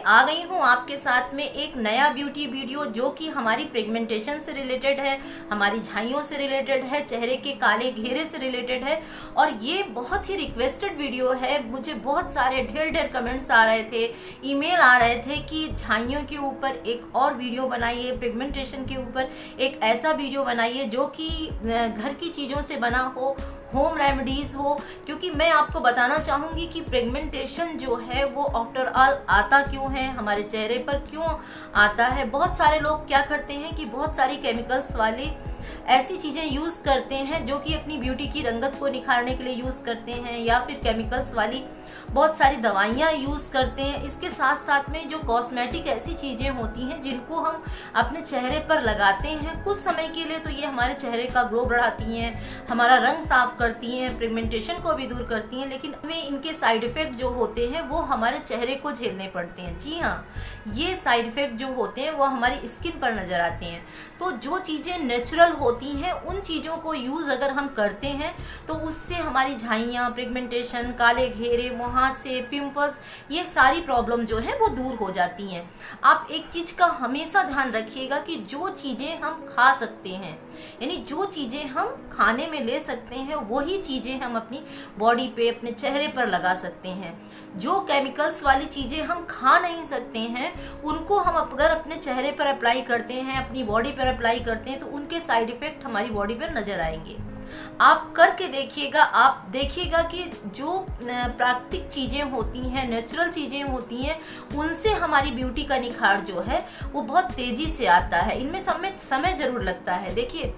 आ गई हूँ आपके साथ में एक नया ब्यूटी वीडियो जो कि हमारी पिगमेंटेशन से रिलेटेड है, हमारी झाइयों से रिलेटेड है, चेहरे के काले घेरे से रिलेटेड है। और ये बहुत ही रिक्वेस्टेड वीडियो है। मुझे बहुत सारे ढेर कमेंट्स आ रहे थे, ईमेल आ रहे थे कि झाइयों के ऊपर एक और वीडियो बनाइए, पिगमेंटेशन के ऊपर एक ऐसा वीडियो बनाइए जो कि घर की चीज़ों से बना हो, होम रेमेडीज़ हो। क्योंकि मैं आपको बताना चाहूँगी कि पिगमेंटेशन जो है वो आफ्टर ऑल आता क्यों है, हमारे चेहरे पर क्यों आता है। बहुत सारे लोग क्या करते हैं कि बहुत सारी केमिकल्स वाली ऐसी चीज़ें यूज़ करते हैं जो कि अपनी ब्यूटी की रंगत को निखारने के लिए यूज़ करते हैं, या फिर केमिकल्स वाली बहुत सारी दवाइयाँ यूज़ करते हैं। इसके साथ साथ में जो कॉस्मेटिक ऐसी चीज़ें होती हैं जिनको हम अपने चेहरे पर लगाते हैं कुछ समय के लिए, तो ये हमारे चेहरे का ग्लो बढ़ाती हैं, हमारा रंग साफ करती हैं, पिगमेंटेशन को भी दूर करती हैं, लेकिन वे इनके साइड इफ़ेक्ट जो होते हैं वो हमारे चेहरे को झेलने पड़ते हैं। जी हाँ, ये साइड इफ़ेक्ट जो होते हैं वो हमारी स्किन पर नज़र आते हैं। तो जो चीज़ें नेचुरल होती हैं उन चीज़ों को यूज़ अगर हम करते हैं तो उससे हमारी झाइयाँ, पिगमेंटेशन, काले घेरे, मुहासे, पिंपल्स, ये सारी प्रॉब्लम जो है वो दूर हो जाती हैं। आप एक चीज़ का हमेशा ध्यान रखिएगा कि जो चीज़ें हम खा सकते हैं, यानी जो चीज़ें हम खाने में ले सकते हैं वही चीज़ें हम अपनी बॉडी पे, अपने चेहरे पर लगा सकते हैं। जो केमिकल्स वाली चीज़ें हम खा नहीं सकते हैं उनको हम अगर अपने चेहरे पर अप्लाई करते हैं, अपनी बॉडी पर अप्लाई करते हैं, तो उनके साइड इफ़ेक्ट हमारी बॉडी पर नज़र आएंगे। आप करके देखिएगा, आप देखिएगा कि जो प्राकृतिक चीज़ें होती हैं, नेचुरल चीज़ें होती हैं, उनसे हमारी ब्यूटी का निखार जो है वो बहुत तेज़ी से आता है। इनमें समय ज़रूर लगता है। देखिए,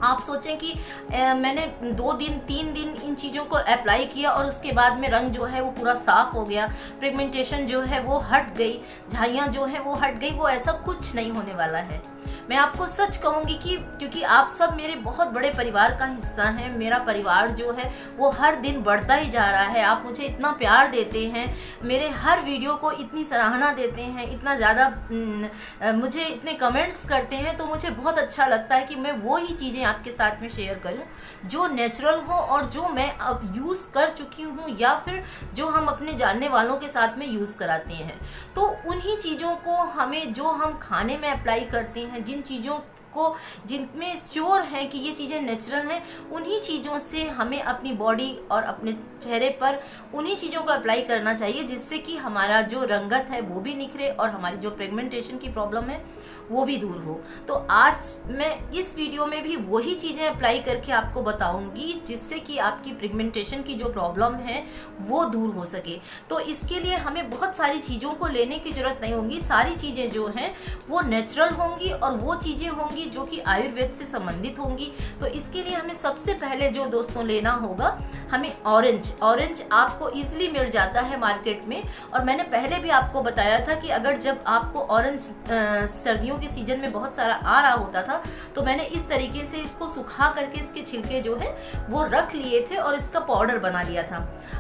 आप सोचें कि मैंने 2 दिन 3 दिन इन चीज़ों को अप्लाई किया और उसके बाद में रंग जो है वो पूरा साफ़ हो गया, पिगमेंटेशन जो है वो हट गई, झाइयाँ जो है वो हट गई, वो ऐसा कुछ नहीं होने वाला है। मैं आपको सच कहूँगी कि क्योंकि आप सब मेरे बहुत बड़े परिवार का हिस्सा हैं, मेरा परिवार जो है वो हर दिन बढ़ता ही जा रहा है। आप मुझे इतना प्यार देते हैं, मेरे हर वीडियो को इतनी सराहना देते हैं, इतना ज़्यादा मुझे इतने कमेंट्स करते हैं, तो मुझे बहुत अच्छा लगता है कि मैं वो ही चीज़ें आपके साथ में शेयर करूं जो नेचुरल हो और जो मैं अब यूज़ कर चुकी हूं, या फिर जो हम अपने जानने वालों के साथ में यूज़ कराते हैं। तो उन्हीं चीज़ों को हमें, जो हम खाने में अप्लाई करते हैं, जिन चीज़ों को जिनमें श्योर है कि ये चीज़ें नेचुरल हैं, उन्हीं चीज़ों से हमें अपनी बॉडी और अपने चेहरे पर उन्हीं चीज़ों को अप्लाई करना चाहिए, जिससे कि हमारा जो रंगत है वो भी निखरे और हमारी जो पिगमेंटेशन की प्रॉब्लम है वो भी दूर हो। तो आज मैं इस वीडियो में भी वही चीज़ें अप्लाई करके आपको बताऊंगी जिससे कि आपकी पिगमेंटेशन की जो प्रॉब्लम है वो दूर हो सके। तो इसके लिए हमें बहुत सारी चीज़ों को लेने की ज़रूरत नहीं होगी। सारी चीज़ें जो हैं वो नेचुरल होंगी और वो चीज़ें होंगी जो कि आयुर्वेद से संबंधित होंगी। तो इसके लिए हमें सबसे पहले जो दोस्तों लेना होगा, हमें ऑरेंज आपको ईजिली मिल जाता है मार्केट में। और मैंने पहले भी आपको बताया था कि अगर जब आपको ऑरेंज सर्दियों के सीजन में बहुत सारा आ रहा होता था तो मैंने इस तरीके से इसको सुखा करके इसके छिलके जो है वो रख लिए थे और इसका पाउडर बना लिया था।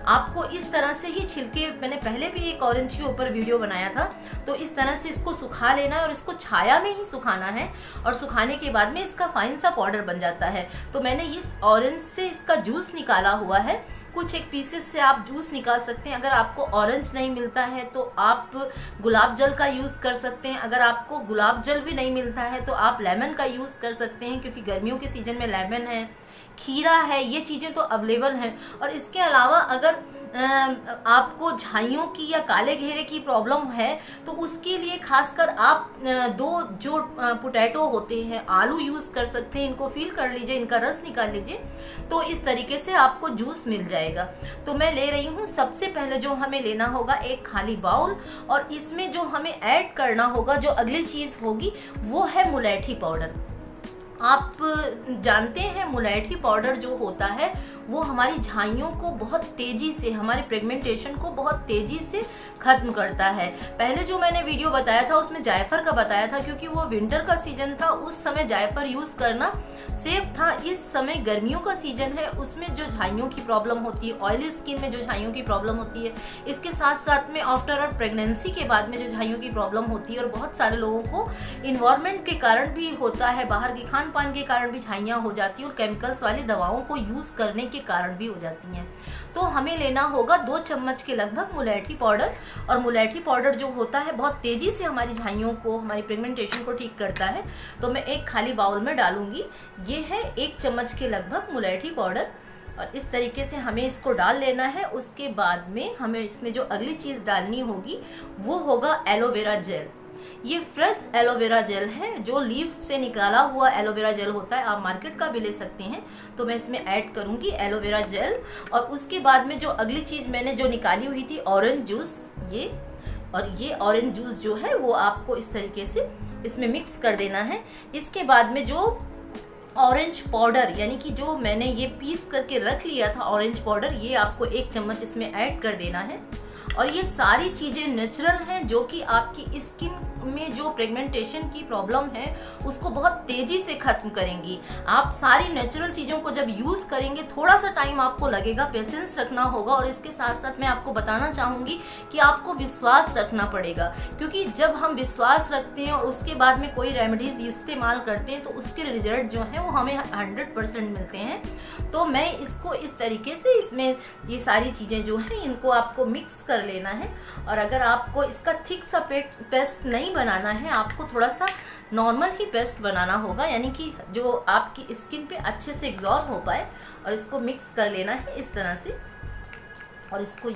आपको इस तरह से ही छिलके, मैंने पहले भी एक ऑरेंज के ऊपर वीडियो बनाया था, तो इस तरह से इसको सुखा लेना है और इसको छाया में ही सुखाना है, और सुखाने के बाद में इसका फाइन सा पाउडर बन जाता है। तो मैंने इस ऑरेंज से इसका जूस निकाला हुआ है, कुछ एक पीसेस से आप जूस निकाल सकते हैं। अगर आपको ऑरेंज नहीं मिलता है तो आप गुलाब जल का यूज़ कर सकते हैं। अगर आपको गुलाब जल भी नहीं मिलता है तो आप लेमन का यूज़ कर सकते हैं, क्योंकि गर्मियों के सीज़न में लेमन है, खीरा है, ये चीज़ें तो अवेलेबल हैं। और इसके अलावा अगर आपको झाइयों की या काले घेरे की प्रॉब्लम है तो उसके लिए खासकर आप 2 जो पोटैटो होते हैं, आलू यूज़ कर सकते हैं। इनको फील कर लीजिए, इनका रस निकाल लीजिए, तो इस तरीके से आपको जूस मिल जाएगा। तो मैं ले रही हूँ, सबसे पहले जो हमें लेना होगा एक खाली बाउल, और इसमें जो हमें ऐड करना होगा, जो अगली चीज़ होगी वो है मुलैठी पाउडर। आप जानते हैं मुलैठी पाउडर जो होता है वो हमारी झाइयों को बहुत तेज़ी से, हमारे पिगमेंटेशन को बहुत तेज़ी से ख़त्म करता है। पहले जो मैंने वीडियो बताया था उसमें जायफल का बताया था, क्योंकि वो विंटर का सीज़न था, उस समय जायफल यूज़ करना सेफ था। इस समय गर्मियों का सीज़न है, उसमें जो झाइयों की प्रॉब्लम होती है, ऑयली स्किन में जो झाइयों की प्रॉब्लम होती है, इसके साथ साथ में आफ्टर प्रेगनेंसी के बाद में जो झाइयों की प्रॉब्लम होती है, और बहुत सारे लोगों को इन्वायरमेंट के कारण भी होता है, बाहर के खान पान के कारण भी झाइयाँ हो जाती है, और केमिकल्स वाली दवाओं को यूज़ करने के कारण भी हो जाती हैं। तो हमें लेना होगा 2 चम्मच के लगभग मुलैठी पाउडर। और मुलैठी पाउडर जो होता है बहुत तेज़ी से हमारी झाइयों को, हमारी पिगमेंटेशन को ठीक करता है। तो मैं एक खाली बाउल में डालूंगी। ये है 1 चम्मच के लगभग मुलैठी पाउडर और इस तरीके से हमें इसको डाल लेना है। उसके बाद में हमें इसमें जो अगली चीज़ डालनी होगी वो होगा एलोवेरा जेल। ये फ्रेश एलोवेरा जेल है, जो लीफ से निकाला हुआ एलोवेरा जेल होता है, आप मार्केट का भी ले सकते हैं। तो मैं इसमें ऐड करूँगी एलोवेरा जेल। और उसके बाद में जो अगली चीज़ मैंने जो निकाली हुई थी ऑरेंज जूस, ये ऑरेंज जूस जो है वो आपको इस तरीके से इसमें मिक्स कर देना है। इसके बाद में जो ऑरेंज पाउडर, यानी कि जो मैंने ये पीस करके रख लिया था ऑरेंज पाउडर, ये आपको 1 चम्मच इसमें ऐड कर देना है। और ये सारी चीज़ें नेचुरल हैं, जो कि आपकी स्किन में जो पिगमेंटेशन की प्रॉब्लम है उसको बहुत तेज़ी से ख़त्म करेंगी। आप सारी नेचुरल चीज़ों को जब यूज़ करेंगे, थोड़ा सा टाइम आपको लगेगा, पेशेंस रखना होगा। और इसके साथ साथ मैं आपको बताना चाहूँगी कि आपको विश्वास रखना पड़ेगा, क्योंकि जब हम विश्वास रखते हैं और उसके बाद में कोई रेमेडीज़ इस्तेमाल करते हैं तो उसके रिजल्ट जो हैं वो हमें 100% मिलते हैं। तो मैं इसको इस तरीके से, इसमें ये सारी चीज़ें जो हैं इनको आपको मिक्स कर लेना है। और अगर आपको इसका थिक सा पेस्ट नहीं बनाना है, आपको थोड़ा सा नॉर्मल ही पेस्ट बनाना होगा, यानी कि जो आपकी स्किन पे अच्छे से एब्जॉर्ब हो पाए। और इसको मिक्स कर लेना है इस तरह से। और इसको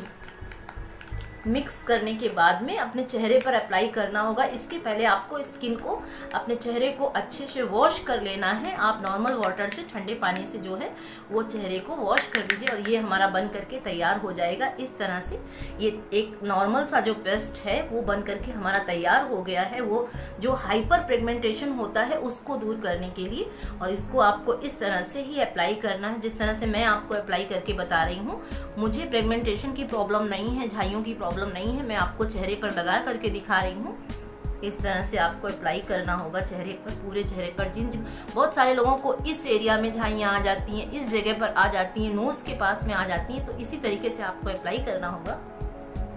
मिक्स करने के बाद में अपने चेहरे पर अप्लाई करना होगा। इसके पहले आपको स्किन को, अपने चेहरे को अच्छे से वॉश कर लेना है। आप नॉर्मल वाटर से, ठंडे पानी से जो है वो चेहरे को वॉश कर लीजिए और ये हमारा बन करके तैयार हो जाएगा इस तरह से। ये एक नॉर्मल सा जो पेस्ट है वो बन करके हमारा तैयार हो गया है, वो जो हाइपर पिगमेंटेशन होता है उसको दूर करने के लिए। और इसको आपको इस तरह से ही अप्लाई करना है, जिस तरह से मैं आपको अप्लाई करके बता रही हूँ। मुझे पिगमेंटेशन की प्रॉब्लम नहीं है, झाइयों की प्रॉब्लम नहीं है, मैं आपको चेहरे पर लगा करके दिखा रही हूँ। इस तरह से आपको अप्लाई करना होगा चेहरे पर, पूरे चेहरे पर। जिन बहुत सारे लोगों को इस एरिया में झाइयाँ आ जाती हैं, इस जगह पर आ जाती हैं, नोज़ के पास में आ जाती हैं, तो इसी तरीके से आपको अप्लाई करना होगा।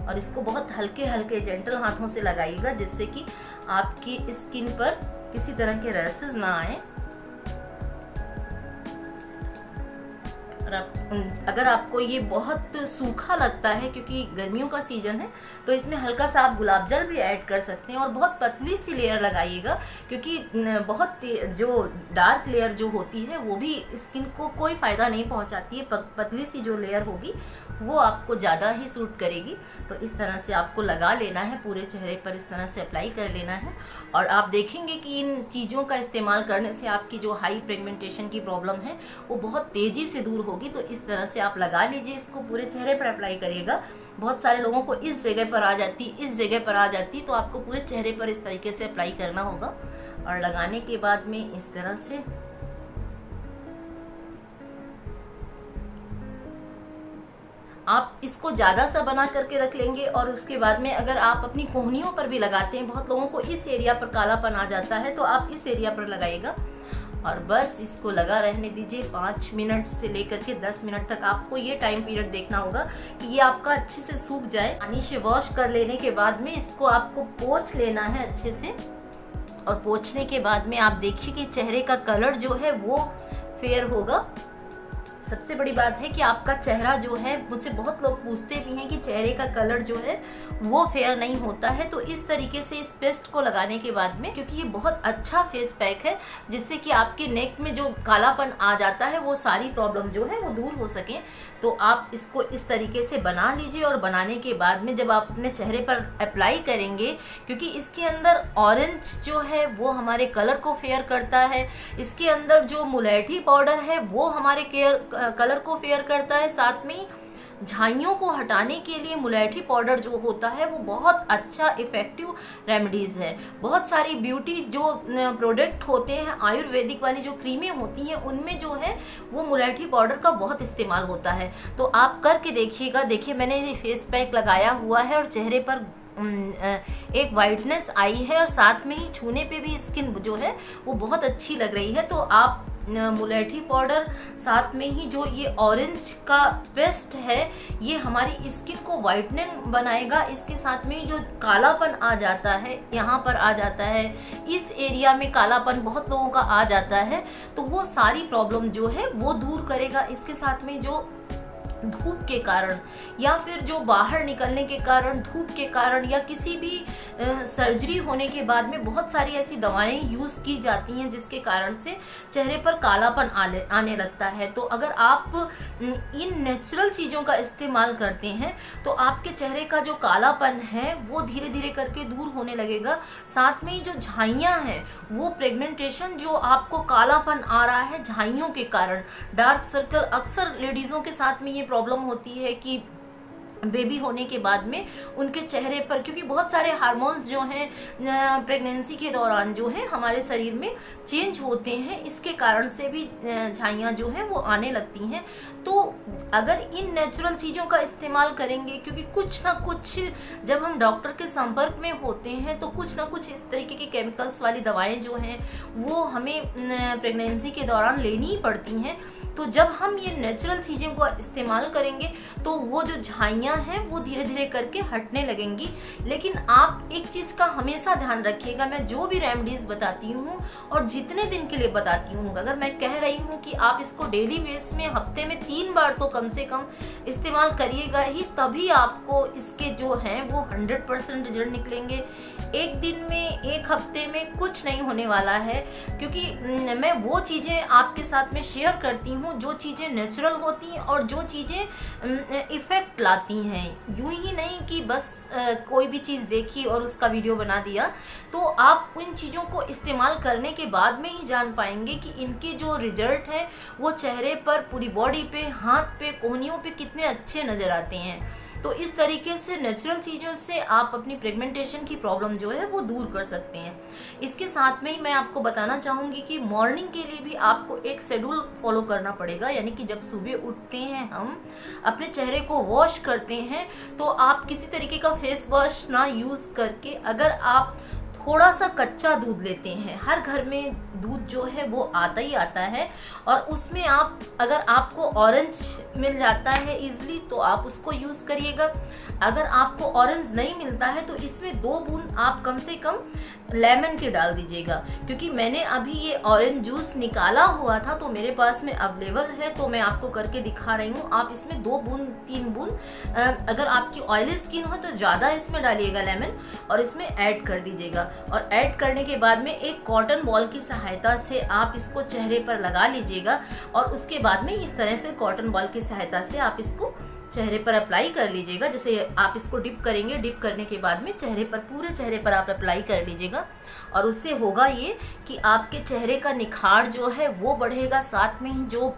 और इसको बहुत हल्के हल्के जेंटल हाथों से लगाइएगा, जिससे कि आपकी स्किन पर किसी तरह के रैशेज ना आए। अगर आपको ये बहुत सूखा लगता है, क्योंकि गर्मियों का सीज़न है, तो इसमें हल्का सा आप गुलाब जल भी ऐड कर सकते हैं। और बहुत पतली सी लेयर लगाइएगा, क्योंकि बहुत जो डार्क लेयर जो होती है वो भी स्किन को कोई फ़ायदा नहीं पहुंचाती है। पतली सी जो लेयर होगी वो आपको ज़्यादा ही सूट करेगी। तो इस तरह से आपको लगा लेना है, पूरे चेहरे पर इस तरह से अप्लाई कर लेना है। और आप देखेंगे कि इन चीज़ों का इस्तेमाल करने से आपकी जो हाई पिगमेंटेशन की प्रॉब्लम है वो बहुत तेज़ी से दूर होगी। तो इस तरह से आप लगा लीजिए, इसको पूरे चेहरे पर अप्लाई करिएगा। बहुत सारे लोगों को इस जगह पर आ जाती, इस जगह पर आ जाती, तो आपको पूरे चेहरे पर इस तरीके से अप्लाई करना होगा। और लगाने के बाद में इस तरह से आप इसको ज़्यादा सा बना करके रख लेंगे। और उसके बाद में अगर आप अपनी कोहनियों पर भी लगाते हैं, बहुत लोगों को इस एरिया पर कालापन आ जाता है, तो आप इस एरिया पर लगाइएगा। और बस इसको लगा रहने दीजिए 5 मिनट से लेकर के 10 मिनट तक। आपको ये टाइम पीरियड देखना होगा कि ये आपका अच्छे से सूख जाए। पानी से वॉश कर लेने के बाद में इसको आपको पोंछ लेना है अच्छे से। और पोंछने के बाद में आप देखिए कि चेहरे का कलर जो है वो फेयर होगा। सबसे बड़ी बात है कि आपका चेहरा जो है, मुझसे बहुत लोग पूछते भी हैं कि चेहरे का कलर जो है वो फेयर नहीं होता है। तो इस तरीके से इस पेस्ट को लगाने के बाद में, क्योंकि ये बहुत अच्छा फेस पैक है, जिससे कि आपके नेक में जो कालापन आ जाता है वो सारी प्रॉब्लम जो है वो दूर हो सके। तो आप इसको इस तरीके से बना लीजिए। और बनाने के बाद में जब आप अपने चेहरे पर अप्लाई करेंगे, क्योंकि इसके अंदर ऑरेंज जो है वो हमारे कलर को फेयर करता है, इसके अंदर जो मुलैठी पाउडर है वो हमारे कलर को फेयर करता है, साथ में झाइयों को हटाने के लिए मुलैठी पाउडर जो होता है वो बहुत अच्छा इफ़ेक्टिव रेमेडीज़ है। बहुत सारी ब्यूटी जो प्रोडक्ट होते हैं, आयुर्वेदिक वाली जो क्रीमें होती हैं, उनमें जो है वो मुलैठी पाउडर का बहुत इस्तेमाल होता है। तो आप करके देखिएगा। देखिए मैंने ये फेस पैक लगाया हुआ है और चेहरे पर एक वाइटनेस आई है, और साथ में ही छूने पे भी स्किन जो है वो बहुत अच्छी लग रही है। तो आप मुलेठी पाउडर, साथ में ही जो ये ऑरेंज का पेस्ट है, ये हमारी स्किन को वाइटनिंग बनाएगा। इसके साथ में जो कालापन आ जाता है, यहाँ पर आ जाता है, इस एरिया में कालापन बहुत लोगों का आ जाता है, तो वो सारी प्रॉब्लम जो है वो दूर करेगा। इसके साथ में जो धूप के कारण या फिर जो बाहर निकलने के कारण, धूप के कारण, या किसी भी सर्जरी होने के बाद में बहुत सारी ऐसी दवाएं यूज़ की जाती हैं जिसके कारण से चेहरे पर कालापन आने लगता है। तो अगर आप इन नेचुरल चीज़ों का इस्तेमाल करते हैं तो आपके चेहरे का जो कालापन है वो धीरे धीरे करके दूर होने लगेगा। साथ में ही जो झाइयाँ हैं, वो पिगमेंटेशन जो आपको कालापन आ रहा है झाइयों के कारण, डार्क सर्कल, अक्सर लेडीज़ों के साथ में ये प्रॉब्लम होती है कि बेबी होने के बाद में उनके चेहरे पर, क्योंकि बहुत सारे हार्मोन्स जो हैं प्रेगनेंसी के दौरान जो है हमारे शरीर में चेंज होते हैं, इसके कारण से भी झाइयाँ जो हैं वो आने लगती हैं। तो अगर इन नेचुरल चीज़ों का इस्तेमाल करेंगे, क्योंकि कुछ ना कुछ जब हम डॉक्टर के संपर्क में होते हैं तो कुछ ना कुछ इस तरीके की केमिकल्स वाली दवाएं जो हैं वो हमें प्रेगनेंसी के दौरान लेनी ही पड़ती हैं। तो जब हम ये नेचुरल चीज़ों को इस्तेमाल करेंगे तो वो जो झाइयाँ हैं वो धीरे धीरे करके हटने लगेंगी। लेकिन आप एक चीज़ का हमेशा ध्यान रखिएगा, मैं जो भी रेमेडीज़ बताती हूँ और जितने दिन के लिए बताती हूँ, अगर मैं कह रही हूँ कि आप इसको डेली बेस में हफ्ते में 3 बार तो कम से कम इस्तेमाल करिएगा ही, तभी आपको इसके जो हैं वो 100% रिजल्ट निकलेंगे। एक दिन में, एक हफ्ते में कुछ नहीं होने वाला है, क्योंकि मैं वो चीज़ें आपके साथ में शेयर करती हूँ जो चीज़ें नेचुरल होती हैं और जो चीज़ें इफ़ेक्ट लाती हैं। यूं ही नहीं कि बस कोई भी चीज़ देखी और उसका वीडियो बना दिया। तो आप उन चीज़ों को इस्तेमाल करने के बाद में ही जान पाएंगे कि इनके जो रिजल्ट हैं वो चेहरे पर, पूरी बॉडी पे, हाथ पे, कोहनियों पे कितने अच्छे नज़र आते हैं। तो इस तरीके से नेचुरल चीज़ों से आप अपनी पिगमेंटेशन की प्रॉब्लम जो है वो दूर कर सकते हैं। इसके साथ में ही मैं आपको बताना चाहूँगी कि मॉर्निंग के लिए भी आपको एक शेड्यूल फॉलो करना पड़ेगा। यानी कि जब सुबह उठते हैं, हम अपने चेहरे को वॉश करते हैं, तो आप किसी तरीके का फेस वॉश ना यूज़ करके, अगर आप थोड़ा सा कच्चा दूध लेते हैं, हर घर में दूध जो है वो आता ही आता है, और उसमें आप, अगर आपको ऑरेंज मिल जाता है इजीली तो आप उसको यूज़ करिएगा। अगर आपको ऑरेंज नहीं मिलता है तो इसमें 2 बूंद आप कम से कम लेमन के डाल दीजिएगा। क्योंकि मैंने अभी ये ऑरेंज जूस निकाला हुआ था तो मेरे पास में अवेलेबल है, तो मैं आपको करके दिखा रही हूँ। आप इसमें 2 बूंद 3 बूंद, अगर आपकी ऑयली स्किन हो तो ज़्यादा इसमें डालिएगा लेमन, और इसमें ऐड कर दीजिएगा। और ऐड करने के बाद में एक कॉटन बॉल की सहायता से आप इसको चेहरे पर लगा लीजिएगा, और उसके बाद में इस तरह से कॉटन बॉल की सहायता से आप इसको चेहरे पर अप्लाई कर लीजिएगा। जैसे आप इसको डिप करेंगे, डिप करने के बाद में चेहरे पर, पूरे चेहरे पर आप अप्लाई कर लीजिएगा, और उससे होगा ये कि आपके चेहरे का निखार जो है वो बढ़ेगा। साथ में ही जो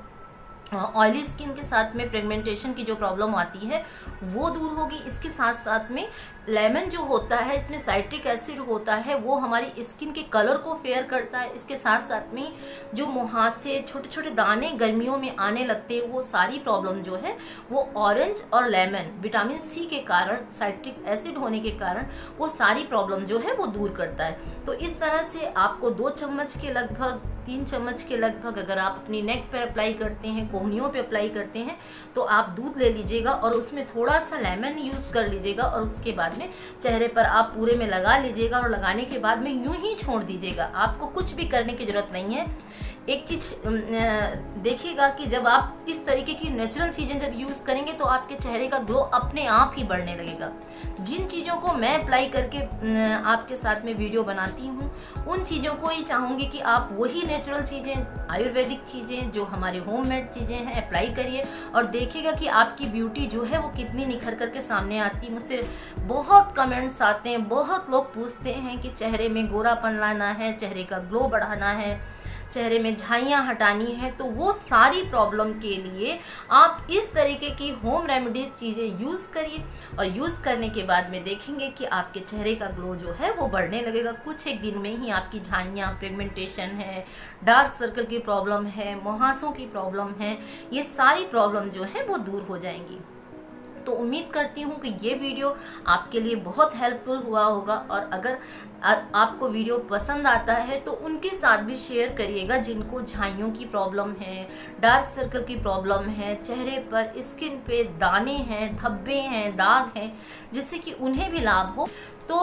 ऑयली स्किन के साथ में पिगमेंटेशन की जो प्रॉब्लम आती है वो दूर होगी। इसके साथ साथ में लेमन जो होता है, इसमें साइट्रिक एसिड होता है, वो हमारी स्किन के कलर को फेयर करता है। इसके साथ साथ में जो मुहासे, छोटे छोटे दाने गर्मियों में आने लगते हैं, वो सारी प्रॉब्लम जो है वो ऑरेंज और लेमन, विटामिन सी के कारण, साइट्रिक एसिड होने के कारण वो सारी प्रॉब्लम जो है वो दूर करता है। तो इस तरह से आपको 2 चम्मच के लगभग, 3 चम्मच के लगभग, अगर आप अपनी नेक पर अप्लाई करते हैं, कोहनियों पे अप्लाई करते हैं, तो आप दूध ले लीजिएगा और उसमें थोड़ा सा लेमन यूज़ कर लीजिएगा, और उसके बाद में चेहरे पर आप पूरे में लगा लीजिएगा। और लगाने के बाद में यूं ही छोड़ दीजिएगा, आपको कुछ भी करने की ज़रूरत नहीं है। एक चीज़ देखिएगा कि जब आप इस तरीके की नेचुरल चीज़ें जब यूज़ करेंगे तो आपके चेहरे का ग्लो अपने आप ही बढ़ने लगेगा। जिन चीज़ों को मैं अप्लाई करके आपके साथ में वीडियो बनाती हूँ, उन चीज़ों को ही चाहूँगी कि आप वही नेचुरल चीज़ें, आयुर्वेदिक चीज़ें, जो हमारे होममेड चीज़ें हैं, अप्लाई करिए, और देखिएगा कि आपकी ब्यूटी जो है वो कितनी निखर करके सामने आती है। मुझसे बहुत कमेंट्स आते हैं, बहुत लोग पूछते हैं कि चेहरे में गोरापन लाना है, चेहरे का ग्लो बढ़ाना है, चेहरे में झाइयाँ हटानी है। तो वो सारी प्रॉब्लम के लिए आप इस तरीके की होम रेमेडीज चीज़ें यूज़ करिए, और यूज़ करने के बाद में देखेंगे कि आपके चेहरे का ग्लो जो है वो बढ़ने लगेगा। कुछ एक दिन में ही आपकी झाइयाँ, पिगमेंटेशन है, डार्क सर्कल की प्रॉब्लम है, मुहासों की प्रॉब्लम है, ये सारी प्रॉब्लम जो है वो दूर हो जाएंगी। तो उम्मीद करती हूँ कि ये वीडियो आपके लिए बहुत हेल्पफुल हुआ होगा, और अगर आपको वीडियो पसंद आता है तो उनके साथ भी शेयर करिएगा जिनको झाइयों की प्रॉब्लम है, डार्क सर्कल की प्रॉब्लम है, चेहरे पर स्किन पे दाने हैं, धब्बे हैं, दाग हैं, जिससे कि उन्हें भी लाभ हो। तो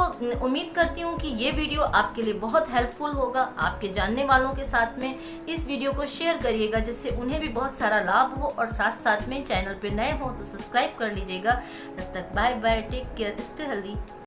उम्मीद करती हूँ कि ये वीडियो आपके लिए बहुत हेल्पफुल होगा। आपके जानने वालों के साथ में इस वीडियो को शेयर करिएगा जिससे उन्हें भी बहुत सारा लाभ हो, और साथ साथ में चैनल पे नए हो तो सब्सक्राइब कर लीजिएगा। तब तक bye bye, take care, stay healthy.